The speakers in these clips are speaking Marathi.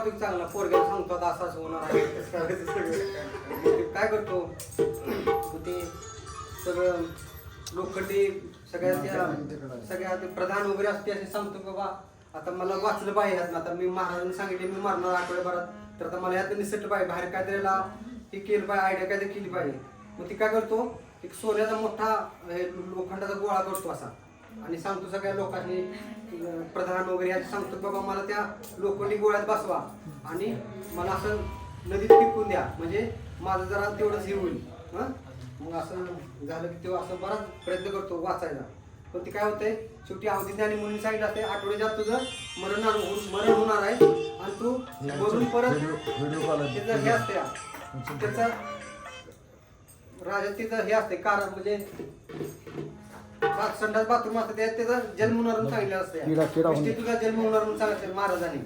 चांगला पोरग्याला सांगतो आता असं असं होणार आहे काय करतो ते सगळं लोखंडी सगळ्या प्रधान वगैरे असते असे सांगतो बाबा आता मला वाचलं पाहिजे आता मी महाराजांनी सांगितले मी मारणार आठवड्याभरात तर आता मला यात निसटलं पाहिजे बाहेर काहीतरी हे केलं पाहिजे आयडिया काहीतरी केली पाहिजे मग ती काय करतो एक सोन्याचा मोठा लोखंडाचा गोळा करतो असा आणि सांगतो सगळ्या लोकांनी प्रधान वगैरे याची सांगतो बाबा मला त्या लोखंडी गोळ्यात बसवा आणि मला असं नदीत फेकून द्या म्हणजे माझं जरा तेवढंच हे होईल मग असं झालं की तेव्हा असं बराच प्रयत्न करतो वाचायला पण ते काय होतंय शेवटी अवधी आणि मुलींनी सांगितलं असते आठवड्यात तुझं मरण होणार आहे आणि तू वरून परत त्याचं हे असते त्याचा राजा तिथं हे असते कारण म्हणजे संडास बाथरूम असते त्याचा जन्म होणार म्हणून सांगितलं असते तुझा जन्म होणार म्हणून सांगितलं महाराजांनी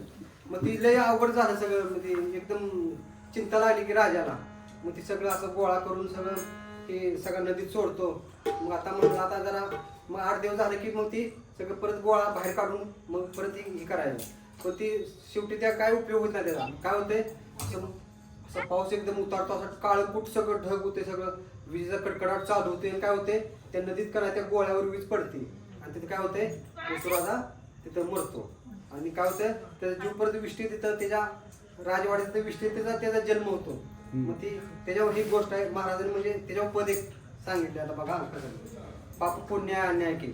मग ती लय अवघड झालं सगळं म्हणजे एकदम चिंता लागली की राजाला मग ती सगळं असं गोळा करून सगळं ते सगळं नदीत सोडतो मग आता म्हणलं आता जरा मग 8 दिवस झाले की मग ती सगळं परत गोळा बाहेर काढून मग परत हे करायचं पण ती शेवटी त्या काय उपयोग होत नाही त्याचा काय होते असं पाऊस एकदम उतारतो असं काळकुट सगळं ढग होते सगळं विजेचा कडकडाट चालू होते आणि काय होते त्या नदीत का त्या गोळ्यावर वीज पडते आणि तिथे काय होते विसुराजा तिथं मरतो आणि काय होतं त्याचा जीव परत विष्टी तिथं त्याच्या राजवाड्यात तिथं विष्टी त्याचा जन्म होतो मग ती त्याच्यावर ही गोष्ट आहे महाराजांनी म्हणजे त्याच्यावर पद एक सांगितले आता बघा पाप पुण्य अन्याय की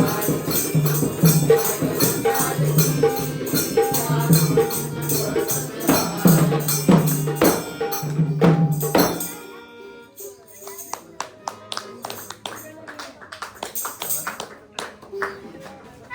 पाय